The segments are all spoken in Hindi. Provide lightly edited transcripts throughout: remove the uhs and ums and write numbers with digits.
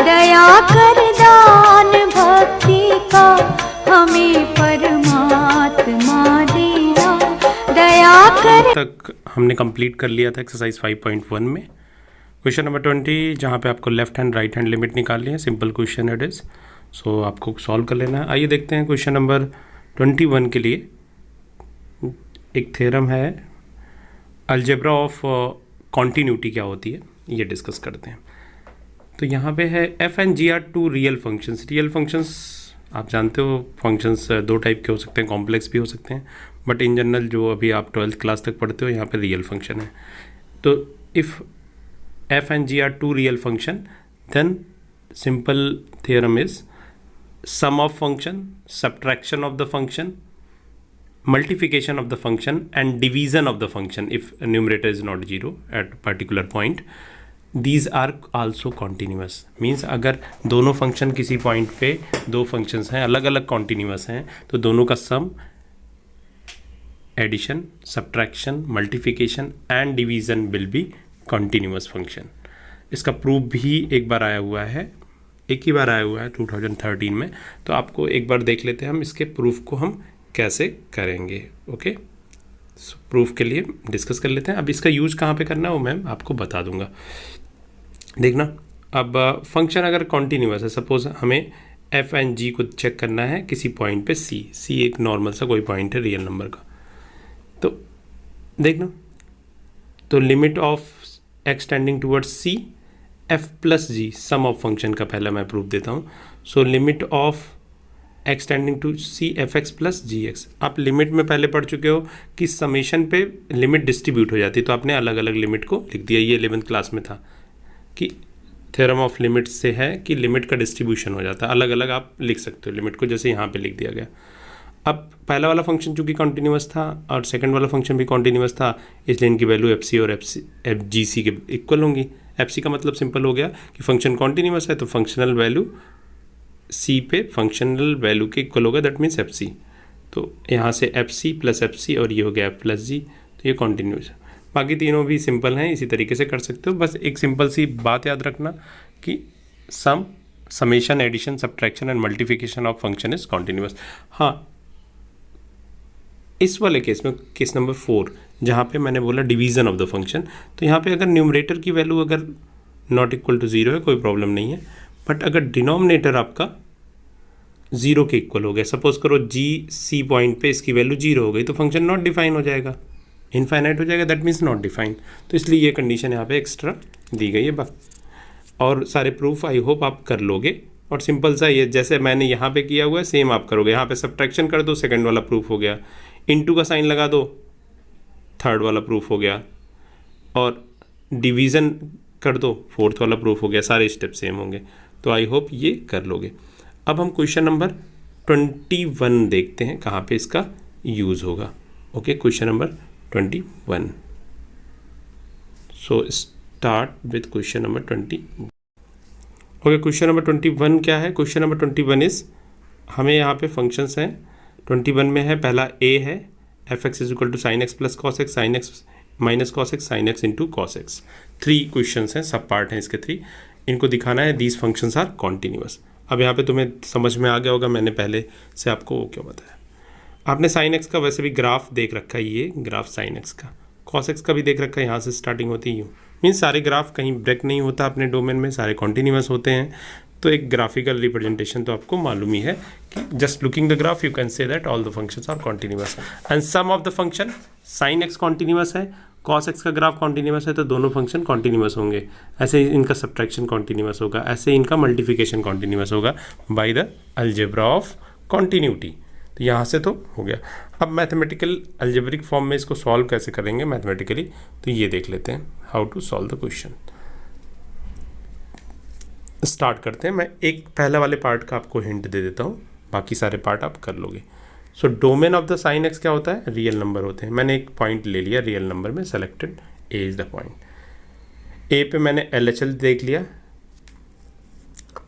दया कर दान भक्ति का हमें परमात्मा देना, दया कर। तक हमने कंप्लीट कर लिया था एक्सरसाइज 5.1 में। क्वेश्चन नंबर 20 जहाँ पे आपको left hand right hand limit निकालनी है, सिंपल क्वेश्चन इट इज़, सो आपको सॉल्व कर लेना है। आइए देखते हैं क्वेश्चन नंबर 21 के लिए। एक थ्योरम है अलजेब्रा ऑफ कॉन्टिन्यूटी क्या होती है ये डिस्कस करते हैं। तो यहाँ पे है F and G are two real functions. Real functions आप जानते हो, फंक्शंस दो टाइप के हो सकते हैं, कॉम्प्लेक्स भी हो सकते हैं, बट इन जनरल जो अभी आप 12th क्लास तक पढ़ते हो यहाँ पे रियल फंक्शन है। तो if F and G are two real functions then simple theorem is sum of function, subtraction of the function, multiplication of the function and division of the function if numerator is not 0 at particular point, these are also continuous। means अगर दोनों फंक्शन किसी पॉइंट पे दो फंक्शंस हैं अलग अलग कॉन्टीन्यूस हैं तो दोनों का sum, addition, subtraction, multiplication and division will be continuous function. इसका प्रूफ भी एक बार आया हुआ है, एक ही बार आया हुआ है 2013 में। तो आपको एक बार देख लेते हैं हम इसके प्रूफ को हम कैसे करेंगे। ओके, प्रूफ के लिए डिस्कस कर लेते हैं। अब इसका यूज कहाँ पे करना है वो मैं आपको बता दूंगा। देखना, अब फंक्शन अगर कॉन्टीन्यूअस है, सपोज हमें एफ एंड जी को चेक करना है किसी पॉइंट पे सी एक नॉर्मल सा कोई पॉइंट है रियल नंबर का। तो देखना, तो limit of X tending towards C F plus G, sum of function का पहला मैं प्रूफ देता हूँ। So limit of X tending to C F X plus G X. आप लिमिट में पहले पढ़ चुके हो कि समेशन पे लिमिट डिस्ट्रीब्यूट हो जाती है, तो आपने अलग अलग लिमिट को लिख दिया। ये 11th क्लास में था कि थ्योरम ऑफ लिमिट से है कि लिमिट का डिस्ट्रीब्यूशन हो जाता है, अलग अलग आप लिख सकते हो लिमिट को, जैसे यहाँ पे लिख दिया गया। अब पहला वाला फंक्शन चूँकि कॉन्टीन्यूअस था और सेकेंड वाला फंक्शन भी कॉन्टीन्यूअस था, इसलिए इनकी वैल्यू एफ सी और एफ जी सी के इक्वल होंगी। एफ सी का मतलब सिंपल हो गया कि फंक्शन कॉन्टीन्यूअस है तो फंक्शनल वैल्यू सी पे फंक्शनल वैल्यू के इक्वल होगा, दैट मीन्स एफ सी। तो यहाँ से F C plus F C और ये हो गया एफ प्लस जी, तो ये कॉन्टीन्यूस है। बाकी तीनों भी सिंपल हैं, इसी तरीके से कर सकते हो। बस एक सिंपल सी बात याद रखना कि sum, summation, addition, subtraction and multiplication of function is continuous. हाँ, इस वाले केस में, केस नंबर 4 जहाँ पे मैंने बोला डिवीज़न ऑफ द फंक्शन, तो यहाँ पे अगर न्यूमरेटर की वैल्यू अगर नॉट इक्वल टू 0 है कोई प्रॉब्लम नहीं है, बट अगर डिनोमिनेटर आपका 0 के इक्वल हो गया, सपोज करो जी सी पॉइंट पे इसकी वैल्यू 0 हो गई, तो फंक्शन नॉट डिफाइन हो जाएगा, इनफाइनाइट हो जाएगा, दैट मीन्स नॉट डिफाइन। तो इसलिए ये कंडीशन यहाँ पे एक्स्ट्रा दी गई है बस। और सारे प्रूफ आई होप आप कर लोगे, और सिंपल सा ये जैसे मैंने यहाँ पे किया हुआ है सेम आप करोगे। यहाँ पे सब्ट्रैक्शन कर दो, सेकंड वाला प्रूफ हो गया, इनटू का साइन लगा दो, थर्ड वाला प्रूफ हो गया, और डिवीज़न कर दो, फोर्थ वाला प्रूफ हो गया। सारे स्टेप सेम होंगे, तो आई होप ये कर लोगे। अब हम क्वेश्चन नंबर 21 देखते हैं कहाँ पे इसका यूज़ होगा। Okay, question number 21। So start with question number 20। Okay, question number 21 क्या है? क्वेश्चन नंबर 21 इज, हमें यहाँ पे फंक्शंस हैं 21 में है। पहला ए है F X is equal to sine x plus cos X, sine X minus cos X, sine X into cos X. 3 questions हैं, सब पार्ट हैं इसके 3। इनको दिखाना है दीज फंक्शंस आर कॉन्टीन्यूअस। अब यहाँ पे तुम्हें समझ में आ गया होगा मैंने पहले से आपको वो क्यों बताया। आपने साइन एक्स का वैसे भी ग्राफ देख रखा है, ये ग्राफ साइन एक्स का, कॉस एक्स का भी देख रखा है, यहाँ से स्टार्टिंग होती है यूँ। मीन्स सारे ग्राफ कहीं ब्रेक नहीं होता अपने डोमेन में, सारे कॉन्टीन्यूअस होते हैं। तो एक ग्राफिकल रिप्रेजेंटेशन तो आपको मालूम ही है कि just looking the graph you can say that all the functions are continuous and sum of the function sine X continuous है, कॉस एक्स का ग्राफ कॉन्टीन्यूअस है, तो दोनों फंक्शन कॉन्टीन्यूअस होंगे। ऐसे इनका सब्ट्रैक्शन कॉन्टीन्यूअस होगा, ऐसे इनका मल्टीप्लिकेशन कॉन्टीन्यूअस होगा bye the algebra of continuity. तो यहाँ से तो हो गया। अब मैथमेटिकल अलजेब्रिक फॉर्म में इसको सॉल्व कैसे करेंगे मैथमेटिकली, तो ये देख लेते हैं how to solve the question. Start करते हैं। मैं एक पहले वाले पार्ट का आपको हिंट दे देता हूँ, बाकी सारे पार्ट आप कर लोगे। So domain of the sine x क्या होता है? रियल नंबर होते हैं। मैंने एक पॉइंट ले लिया रियल नंबर में, selected a is the point. A पे मैंने एल एच एल देख लिया,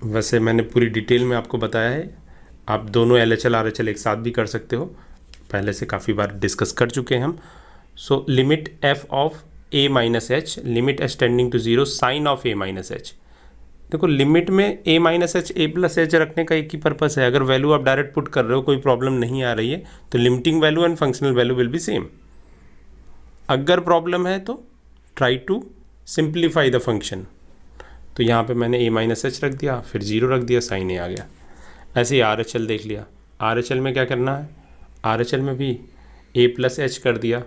वैसे मैंने पूरी डिटेल में आपको बताया है। आप दोनों L H L R H L एक साथ भी कर सकते हो, पहले से काफ़ी बार डिस्कस कर चुके हैं हम। So limit F of A minus H, limit H tending to 0, sine of A minus H. देखो लिमिट में a minus H A plus H रखने का एक ही पर्पस है, अगर वैल्यू आप डायरेक्ट पुट कर रहे हो, कोई प्रॉब्लम नहीं आ रही है, तो limiting value and functional value will be same. अगर प्रॉब्लम है तो try to simplify the function. तो यहाँ पे मैंने a माइनस एच रख दिया, फिर 0 रख दिया, साइन ए आ गया। ऐसे ही आर एच एल देख लिया, आर एच एल में क्या करना है, आर एच एल में भी a प्लस एच कर दिया,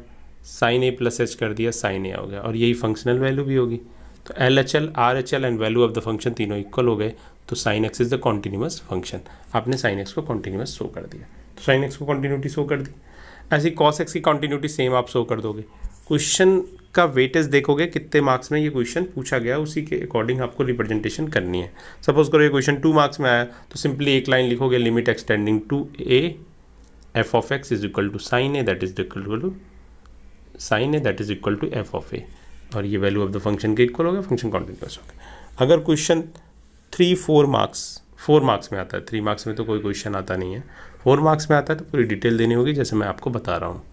साइन ए प्लस एच कर दिया, साइन ए हो गया, और यही फंक्शनल वैल्यू भी होगी। तो L H L, R H L and value of the function तीनों इक्वल हो गए, तो sine x is the continuous function. आपने साइन एक्स को कॉन्टिन्यूस शो कर दिया, तो साइन एक्स को कॉन्टिन्यूटी शो कर दी। ऐसे ही कॉस एक्स की कॉन्टिन्यूटी सेम आप शो कर दोगे। क्वेश्चन का वेटेज देखोगे कितने मार्क्स में ये क्वेश्चन पूछा गया, उसी के अकॉर्डिंग आपको रिप्रेजेंटेशन करनी है। सपोज करो ये क्वेश्चन 2 मार्क्स में आया, तो सिंपली एक लाइन लिखोगे, limit extending to a f of x is equal to sine a that is equal to sine a that is equal to f of a, और ये वैल्यू ऑफ द फंक्शन के इक्वल हो गया, फंक्शन कॉन्टिन्यूस हो गया। अगर क्वेश्चन 4 मार्क्स में आता है, 3 मार्क्स में तो कोई क्वेश्चन आता नहीं है, 4 मार्क्स में आता है तो पूरी डिटेल देनी होगी जैसे मैं आपको बता रहा हूँ।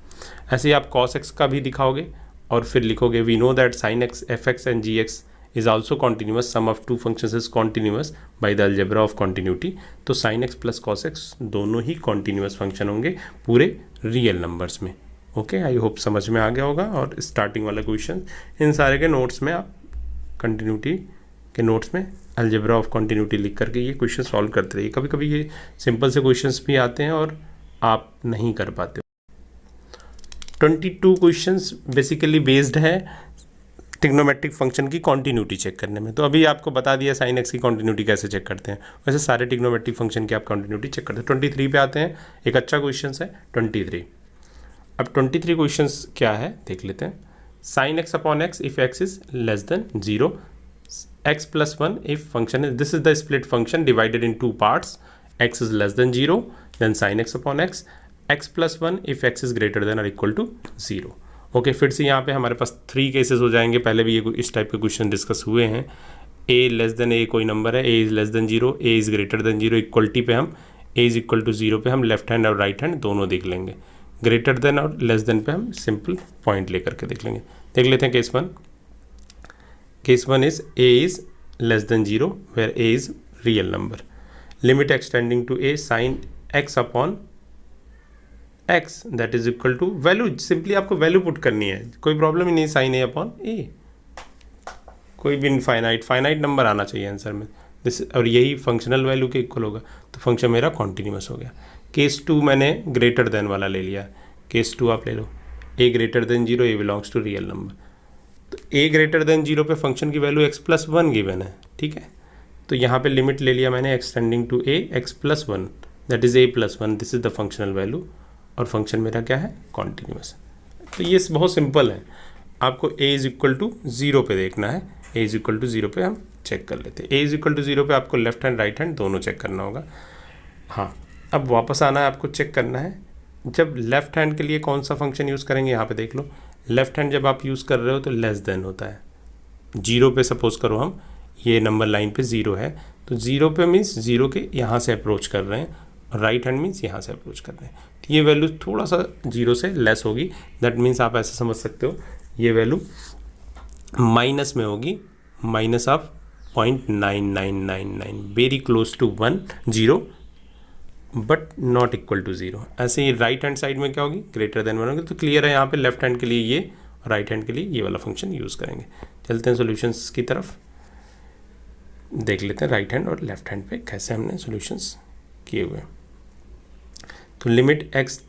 ऐसे ही आप कॉस एक्स का भी दिखाओगे और फिर लिखोगे we know that sine x f x and g x is also continuous, sum of two functions is continuous by the algebra of continuity. तो sine x plus cos x दोनों ही कॉन्टिन्यूस फंक्शन होंगे पूरे रियल नंबर्स में। ओके, आई होप समझ में आ गया होगा। और स्टार्टिंग वाला क्वेश्चन इन सारे के नोट्स में आप कंटिन्यूटी के नोट्स में अलजेब्रा ऑफ कंटिन्यूटी लिख करके ये क्वेश्चन सॉल्व करते रहिए। कभी कभी ये सिंपल से क्वेश्चंस भी आते हैं और आप नहीं कर पाते। 22 क्वेश्चंस बेसिकली बेस्ड है ट्रिग्नोमेट्रिक फंक्शन की कॉन्टिन्यूटी चेक करने में। तो अभी आपको बता दिया साइन एक्स की कॉन्टिन्यूटी कैसे चेक करते हैं, वैसे सारे ट्रिग्नोमेट्रिक फंक्शन की आप कॉन्टिन्यूटी चेक करते हैं। 23 पे आते हैं, एक अच्छा क्वेश्चन है 23। अब 23 क्वेश्चंस क्या है देख लेते हैं। Sine x upon x if X is less than 0, x plus 1 if function is, this is the split function divided in 2 parts, x is less than 0, then sin x upon x, x plus 1 if x is greater than or equal to 0। Okay, फिर से यहाँ पे हमारे पास 3 केसेस हो जाएंगे। पहले भी ये इस टाइप के क्वेश्चन डिस्कस हुए हैं। a लेस देन a कोई नंबर है, a is less than 0, a is greater than 0, equality पे हम a इज इक्वल टू 0 पे हम लेफ्ट हैंड और राइट हैंड दोनों देख लेंगे। ग्रेटर देन और लेस देन पे हम सिंपल पॉइंट लेकर के देख लेंगे। देख लेते हैं case 1। Case 1 is a is less than 0 where a is real number. Limit extending to a sin x upon x that is equal to value, simply आपको वैल्यू पुट करनी है, कोई प्रॉब्लम ही नहीं। sin a upon a, कोई भी फाइनाइट नंबर आना चाहिए आंसर में दिस, और यही फंक्शनल वैल्यू के इक्वल होगा, तो फंक्शन मेरा कॉन्टिन्यूस हो गया। केस 2 मैंने ग्रेटर देन वाला ले लिया। केस 2 आप ले लो, a greater than 0, a belongs to real number. तो a ग्रेटर देन 0 पे फंक्शन की वैल्यू x प्लस 1 गिवन है, ठीक है। तो यहाँ पे लिमिट ले लिया मैंने X tending to a x plus 1 that is a plus 1, this is the functional value, और फंक्शन मेरा क्या है कॉन्टिन्यूस। तो ये बहुत सिंपल है, आपको a इज इक्वल टू 0 पे देखना है। a इज इक्वल टू 0 पे हम चेक कर लेते हैं। a इज इक्वल टू 0 पे आपको लेफ्ट हैंड राइट हैंड दोनों चेक करना होगा। हाँ, अब वापस आना है, आपको चेक करना है जब लेफ्ट हैंड के लिए कौन सा फंक्शन यूज़ करेंगे। यहाँ पे देख लो, लेफ्ट हैंड जब आप यूज़ कर रहे हो तो लेस देन होता है 0 पे। सपोज करो हम ये नंबर लाइन पे 0 है, तो 0 पे मीन्स 0 के यहाँ से अप्रोच कर रहे हैं, और राइट हैंड मीन्स यहाँ से अप्रोच कर रहे हैं। तो ये वैल्यू थोड़ा सा 0 से लेस होगी, दैट मीन्स आप ऐसे समझ सकते हो ये वैल्यू माइनस में होगी, minus of 0.9999, very close to 0 but not equal to 0। ऐसे ही राइट हैंड साइड में क्या होगी, ग्रेटर देन 1 होगी। तो क्लियर है, यहाँ पे लेफ्ट हैंड के लिए ये, राइट हैंड के लिए ये वाला फंक्शन यूज़ करेंगे। चलते हैं सॉल्यूशंस की तरफ, देख लेते हैं राइट हैंड और लेफ्ट हैंड पे कैसे हमने सॉल्यूशंस किए हुए हैं। तो limit x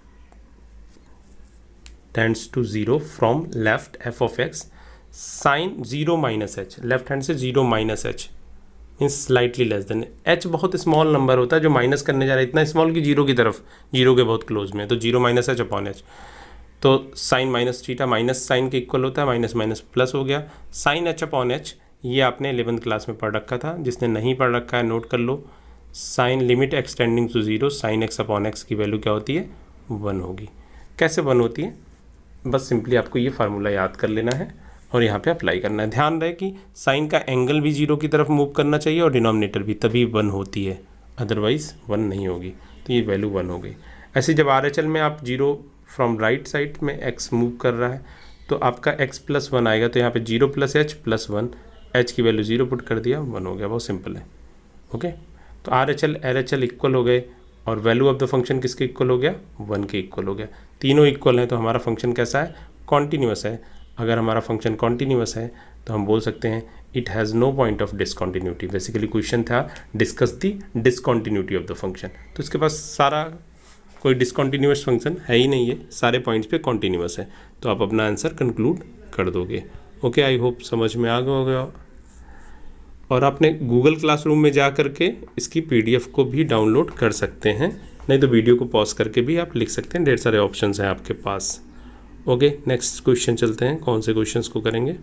tends to 0 from left f of x sine 0 minus h, left hand से 0 minus h means slightly less than. h बहुत स्मॉल नंबर होता है जो माइनस करने जा रहा है, इतना स्मॉल कि 0 की तरफ, 0 के बहुत क्लोज में, तो 0 माइनस h अपॉन h। तो sine minus theta minus sine के इक्वल होता है, माइनस माइनस प्लस हो गया। साइन h अपॉन h ये आपने 11th क्लास में पढ़ रखा था, जिसने नहीं पढ़ रखा है नोट कर लो। Sine limit extending to 0 sine x upon x की वैल्यू क्या होती है, 1 होगी। कैसे 1 होती है, बस सिंपली आपको ये फार्मूला याद कर लेना है और यहाँ पे अप्लाई करना है। ध्यान रहे कि साइन का एंगल भी 0 की तरफ मूव करना चाहिए और डिनोमिनेटर भी, तभी 1 होती है, अदरवाइज 1 नहीं होगी। तो ये वैल्यू 1 हो गई। ऐसे जब RHL में आप 0 फ्रॉम राइट साइड में x मूव कर रहा है तो आपका x प्लस 1 आएगा, तो यहाँ पे 0 प्लस h प्लस 1 एच की वैल्यू 0 पुट कर दिया, 1 हो गया, बहुत सिंपल है। ओके, तो R H L R H L equal हो गए और वैल्यू ऑफ द फंक्शन किसके इक्वल हो गया, 1 के इक्वल हो गया। तीनों इक्वल हैं तो हमारा फंक्शन कैसा है, कॉन्टीन्यूअस है। अगर हमारा फंक्शन कॉन्टीन्यूअस है तो हम बोल सकते हैं it has no point of discontinuity. Basically question था discuss the discontinuity of the function, तो इसके पास सारा कोई डिसकॉन्टीन्यूअस फंक्शन है ही नहीं है, सारे पॉइंट्स पे कॉन्टीन्यूअस है, तो आप अपना आंसर कंक्लूड कर दोगे। ओके, आई होप समझ में आ गया। और आपने गूगल क्लासरूम में जा करके इसकी पीडीएफ को भी डाउनलोड कर सकते हैं, नहीं तो वीडियो को पॉज करके भी आप लिख सकते हैं, ढेर सारे ऑप्शंस हैं आपके पास। ओके, नेक्स्ट क्वेश्चन चलते हैं, कौन से क्वेश्चंस को करेंगे।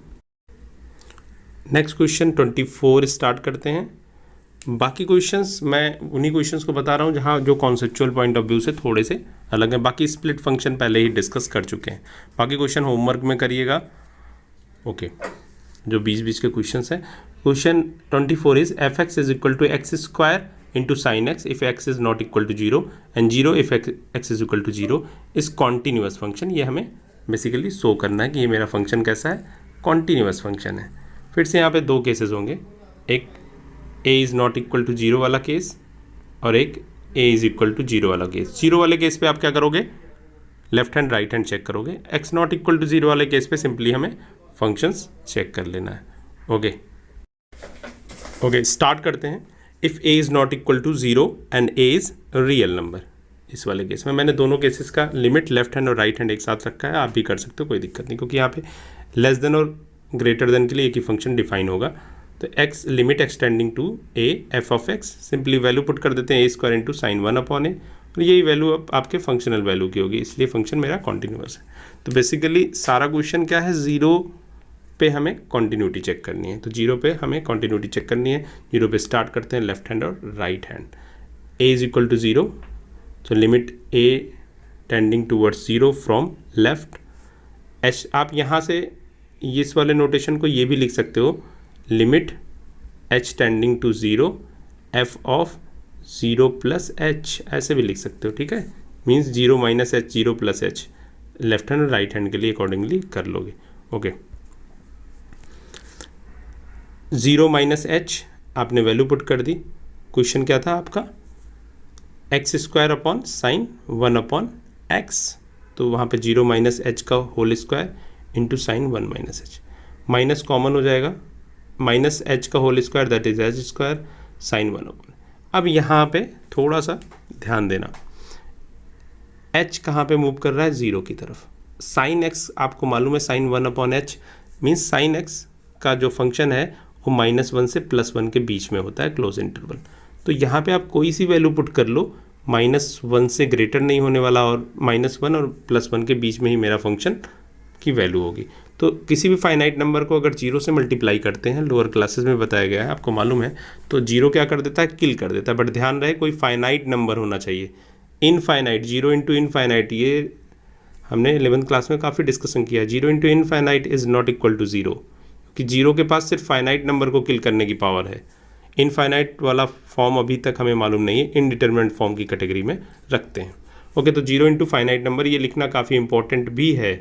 नेक्स्ट क्वेश्चन 24 स्टार्ट करते हैं। बाकी क्वेश्चंस मैं उन्हीं क्वेश्चंस को बता रहा हूँ जहाँ जो कॉन्सेप्चुअल पॉइंट ऑफ व्यू से थोड़े से अलग हैं। बाकी स्प्लिट फंक्शन पहले ही डिस्कस कर चुके हैं, बाकी क्वेश्चन होमवर्क में करिएगा। ओके, जो 20 के क्वेश्चंस हैं। Question 24 is F X is equal to X square into sine X if X is not equal to 0 and 0 if X is equal to 0 is continuous function. ये हमें बेसिकली शो करना है कि ये मेरा फंक्शन कैसा है, कॉन्टीन्यूअस फंक्शन है। फिर से यहाँ पे दो केसेस होंगे, एक a is not equal to 0 वाला केस और एक a इज़ इक्वल टू 0 वाला केस। 0 वाले केस पे आप क्या करोगे, left hand right hand check करोगे। x नॉट इक्वल टू 0 वाले केस पे सिंपली हमें फंक्शंस चेक कर लेना है। ओके, स्टार्ट करते हैं। If a is not equal to 0 and a is real number, इस वाले केस में मैंने दोनों केसेस का लिमिट लेफ्ट हैंड और राइट हैंड एक साथ रखा है, आप भी कर सकते हो, कोई दिक्कत नहीं, क्योंकि यहाँ पे लेस देन और ग्रेटर देन के लिए एक ही फंक्शन डिफाइन होगा। तो x limit extending to a f of x, simply value put कर देते हैं a square into sine 1 upon a, और यही वैल्यू अब आपके फंक्शनल वैल्यू की होगी, इसलिए फंक्शन मेरा कॉन्टीन्यूअस है। तो बेसिकली सारा क्वेश्चन क्या है, 0 पे हमें कॉन्टीन्यूटी चेक करनी है, तो 0 पे हमें कॉन्टीन्यूटी चेक करनी है। 0 पे स्टार्ट करते हैं लेफ्ट हैंड और right hand. a is equal to 0, तो limit a tending towards 0 from left h। आप यहाँ से इस वाले नोटेशन को ये भी लिख सकते हो, limit h tending to 0 f of 0 plus h, ऐसे भी लिख सकते हो, ठीक है। Means 0 minus h 0 plus h, left hand और राइट हैंड के लिए अकॉर्डिंगली कर लोगे। ओके, 0 माइनस h आपने वैल्यू पुट कर दी। क्वेश्चन क्या था आपका, X square upon sine 1 upon X, तो वहाँ पे 0 माइनस h का whole square into sine 1 minus h, minus common हो जाएगा, माइनस h का whole square that is h square sine 1 upon. अब यहाँ पे थोड़ा सा ध्यान देना, h कहाँ पे मूव कर रहा है, 0 की तरफ। साइन x आपको मालूम है sine 1 upon h, means sine x का जो फंक्शन है वो -1 से +1 के बीच में होता है, क्लोज इंटरवल। तो यहाँ पे आप कोई सी वैल्यू पुट कर लो, -1 से ग्रेटर नहीं होने वाला और -1 और +1 के बीच में ही मेरा फंक्शन की वैल्यू होगी। तो किसी भी फाइनाइट नंबर को अगर 0 से मल्टीप्लाई करते हैं, लोअर क्लासेस में बताया गया है, आपको मालूम है, तो 0 क्या कर देता है, किल कर देता है। बट ध्यान रहे कोई फाइनाइट नंबर होना चाहिए, इनफाइनाइट, 0 इंटू इनफाइनाइट, ये हमने 11th क्लास में काफ़ी डिस्कशन किया। 0 into infinite is not equal to 0, क्योंकि 0 के पास सिर्फ फाइनाइट नंबर को किल करने की पावर है। इनफाइनाइट वाला फॉर्म अभी तक हमें मालूम नहीं है, इनडिटरमिनेट फॉर्म की कैटेगरी में रखते हैं। ओके, तो 0 इंटू फाइनाइट नंबर ये लिखना काफ़ी इंपॉर्टेंट भी है,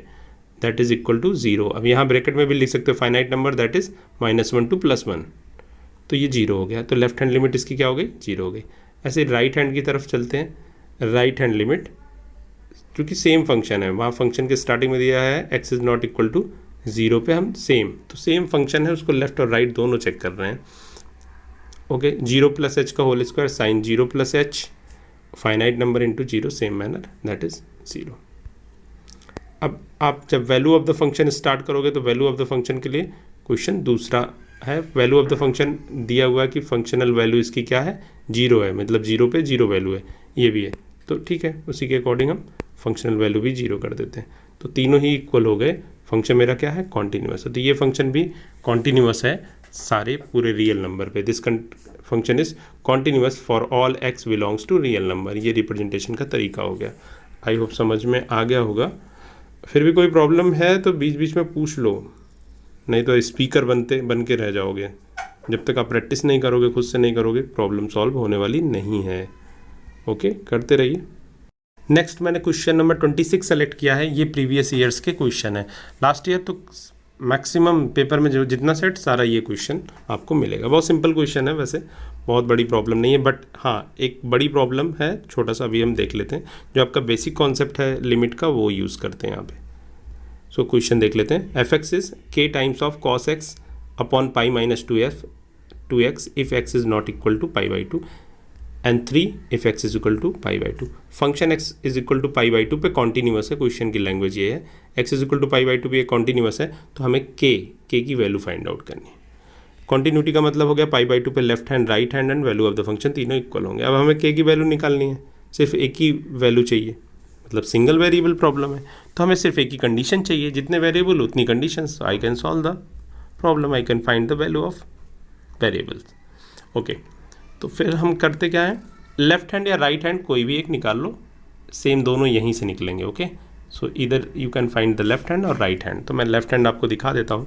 दैट इज इक्वल टू 0। अब यहाँ ब्रैकेट में भी लिख सकते हो finite number that is -1 to +1, तो ये 0 हो गया, तो लेफ्ट हैंड लिमिट इसकी क्या हो गई, 0 हो गई। ऐसे राइट हैंड की तरफ चलते हैं। राइट हैंड लिमिट, क्योंकि सेम फंक्शन है, वहाँ फंक्शन के स्टार्टिंग में दिया है x is not equal to 0 पे हम सेम, तो सेम फंक्शन है, उसको लेफ्ट और राइट दोनों चेक कर रहे हैं। ओके, 0 प्लस h का whole square sine 0 plus h, finite number into 0, same manner that is 0। अब आप जब value of the function start करोगे तो वैल्यू ऑफ द फंक्शन के लिए क्वेश्चन दूसरा है। वैल्यू ऑफ द फंक्शन दिया हुआ है कि फंक्शनल वैल्यू इसकी क्या है, 0 है, मतलब 0 पे 0 वैल्यू है, ये भी है, तो ठीक है, उसी के अकॉर्डिंग हम फंक्शनल वैल्यू भी 0 कर देते हैं। तो तीनों ही इक्वल हो गए, फंक्शन मेरा क्या है, कॉन्टीन्यूअस है। तो ये फंक्शन भी कॉन्टीन्यूअस है सारे पूरे रियल नंबर पे। This function is continuous for all x belongs to real number. ये रिप्रेजेंटेशन का तरीका हो गया। आई होप समझ में आ गया होगा। फिर भी कोई प्रॉब्लम है तो बीच बीच में पूछ लो, नहीं तो स्पीकर बन के रह जाओगे। जब तक आप प्रैक्टिस नहीं करोगे, खुद से नहीं करोगे, प्रॉब्लम सॉल्व होने वाली नहीं है। ओके, करते रहिए। नेक्स्ट मैंने क्वेश्चन नंबर 26 सेलेक्ट किया है। ये प्रीवियस ईयर्स के क्वेश्चन है। लास्ट ईयर तो मैक्सिमम पेपर में जो जितना सेट सारा ये क्वेश्चन आपको मिलेगा। बहुत सिंपल क्वेश्चन है वैसे, बहुत बड़ी प्रॉब्लम नहीं है, बट हाँ एक बड़ी प्रॉब्लम है, छोटा सा अभी हम देख लेते हैं। जो आपका बेसिक कॉन्सेप्ट है लिमिट का वो यूज़ करते हैं यहाँ पे। सो क्वेश्चन देख लेते हैं। F X is K times of cos X upon pi minus 2x if x is not equal to pi by 2 and 3 if x is equal to pi by 2। Function x is equal to pi by 2 पे कॉन्टीन्यूअस है, क्वेश्चन की लैंग्वेज ये है। x is equal to pi by 2 पे ये कॉन्टीन्यूअस है, तो हमें k की वैल्यू फाइंड आउट करनी है। कॉन्टीन्यूटी का मतलब हो गया पाई बाई 2 पे left hand right hand and value of the function तीनों इक्वल होंगे। अब हमें k की वैल्यू निकालनी है, सिर्फ एक ही वैल्यू चाहिए, मतलब सिंगल वेरिएबल प्रॉब्लम है, तो हमें सिर्फ एक ही कंडीशन चाहिए, जितने वेरिएबल उतनी conditions. I can solve the problem, I can find the value of variables. Okay, तो फिर हम करते क्या है, लेफ्ट हैंड या राइट हैंड कोई भी एक निकाल लो, सेम दोनों यहीं से निकलेंगे। ओके, सो इधर you can find the left hand और राइट हैंड। तो मैं लेफ्ट हैंड आपको दिखा देता हूँ।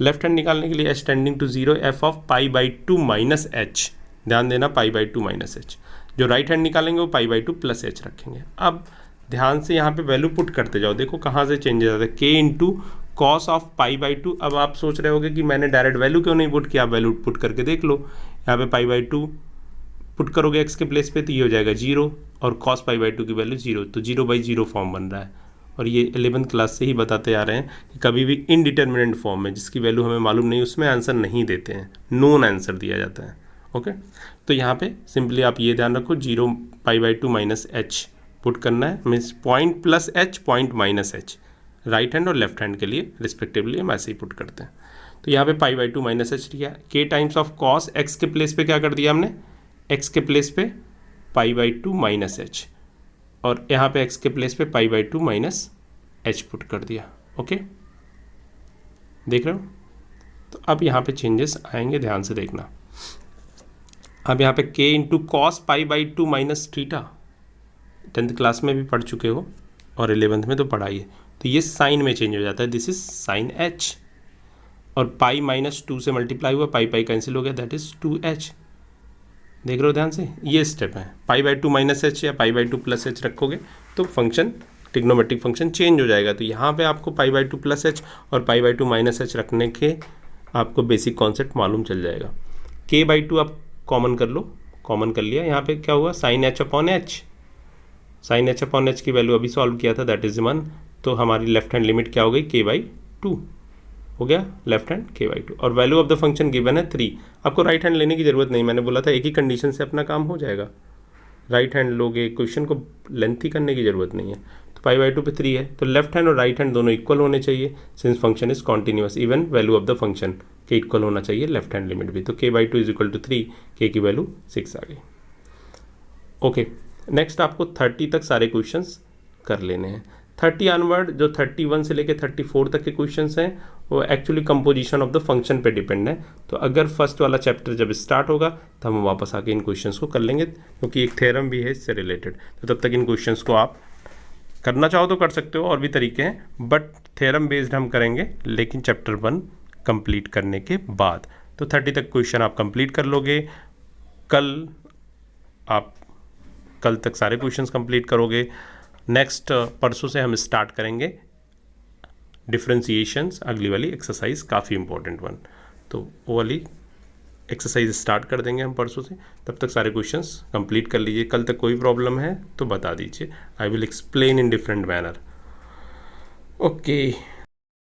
लेफ्ट हैंड निकालने के लिए H tending to 0 F of pi by 2 minus H, ध्यान देना पाई बाई 2 माइनस एच। जो राइट हैंड निकालेंगे वो पाई बाई 2 प्लस एच रखेंगे। अब ध्यान से यहाँ पे वैल्यू पुट करते जाओ, देखो कहाँ से चेंज हो जाता है, के into cos of pi by 2। अब आप सोच रहे होगे कि मैंने डायरेक्ट वैल्यू क्यों नहीं पुट किया, आप वैल्यू पुट करके देख लो। यहाँ पे पाई बाई 2 पुट करोगे एक्स के प्लेस पे तो ये हो जाएगा 0 और कॉस पाई बाई 2 की वैल्यू 0, तो 0/0 फॉर्म बन रहा है। और ये 11th क्लास से ही बताते आ रहे हैं कि कभी भी इनडिटर्मिनेंट फॉर्म में जिसकी वैल्यू हमें मालूम नहीं उसमें आंसर नहीं देते हैं, नोन आंसर दिया जाता है। ओके, तो यहाँ पे सिंपली आप ये ध्यान रखो 0 पाई बाई 2 माइनस एच पुट करना है, means point plus H point minus H, right hand और लेफ्ट हैंड के लिए रिस्पेक्टिवली हम ऐसे ही पुट करते हैं। तो यहाँ पे पाई बाई 2 माइनस एच लिया, के टाइम्स ऑफ कॉस एक्स के प्लेस पे क्या कर दिया हमने, एक्स के प्लेस पे पाई बाई 2 माइनस एच, और यहाँ पे एक्स के प्लेस पे पाई बाई 2 माइनस एच पुट कर दिया। ओके, देख रहे हो। तो अब यहाँ पे चेंजेस आएंगे, ध्यान से देखना। अब यहाँ पे के into cos pi by 2 minus theta 10th class में भी पढ़ चुके हो और 11th में तो पढ़ा ही है। तो ये साइन में चेंज हो जाता है, दिस इज साइन एच, और पाई माइनस 2 से मल्टीप्लाई हुआ, पाई पाई कैंसिल हो गया, दैट इज 2h। देख रहे हो ध्यान से, ये स्टेप है। पाई बाई 2 माइनस एच या पाई बाई 2 प्लस एच रखोगे तो फंक्शन ट्रिग्नोमेट्रिक फंक्शन चेंज हो जाएगा। तो यहाँ पे आपको पाई बाई 2 प्लस एच और पाई बाई 2 माइनस एच रखने के आपको बेसिक कॉन्सेप्ट मालूम चल जाएगा। के बाई 2 आप कॉमन कर लो, कॉमन कर लिया, यहाँ पे क्या हुआ sine H upon H, sine H upon H की वैल्यू अभी सॉल्व किया था, दैट इज 1। तो हमारी लेफ्ट हैंड लिमिट क्या हो गई, के बाई 2 हो गया, लेफ्ट हैंड के बाई 2, और value of the function given है 3। आपको राइट हैंड लेने की जरूरत नहीं, मैंने बोला था एक ही कंडीशन से अपना काम हो जाएगा। राइट हैंड लोगे, क्वेश्चन को लेंथी करने की जरूरत नहीं है। तो पाई बाई 2 पे 3 है, तो लेफ्ट हैंड और राइट हैंड दोनों इक्वल होने चाहिए, since function is continuous, even value of the function के इक्वल होना चाहिए लेफ्ट हैंड लिमिट भी। तो के बाई 2 इज इक्वल टू 3, के की वैल्यू 6 आ गई। ओके, नेक्स्ट आपको 30 तक सारे क्वेश्चंस कर लेने हैं। 30 ऑनवर्ड जो 31 से लेके 34 तक के क्वेश्चंस हैं वो actually composition of the function पे डिपेंड है। तो अगर फर्स्ट वाला चैप्टर जब स्टार्ट होगा तो हम वापस आके इन क्वेश्चंस को कर लेंगे, क्योंकि एक थ्योरम भी है इससे रिलेटेड। तो तब तक इन क्वेश्चंस को आप करना चाहो तो कर सकते हो, और भी तरीके हैं, बट थ्योरम बेस्ड हम करेंगे, लेकिन चैप्टर 1 कंप्लीट करने के बाद। तो 30 तक क्वेश्चन आप कंप्लीट कर लोगे। कल तक सारे क्वेश्चंस कंप्लीट करोगे। नेक्स्ट परसों से हम स्टार्ट करेंगे डिफरेंशिएशंस, अगली वाली एक्सरसाइज काफ़ी इंपॉर्टेंट वन, तो वो वाली एक्सरसाइज स्टार्ट कर देंगे हम परसों से। तब तक सारे क्वेश्चंस कंप्लीट कर लीजिए। कल तक कोई प्रॉब्लम है तो बता दीजिए, I will explain in different manner. Okay.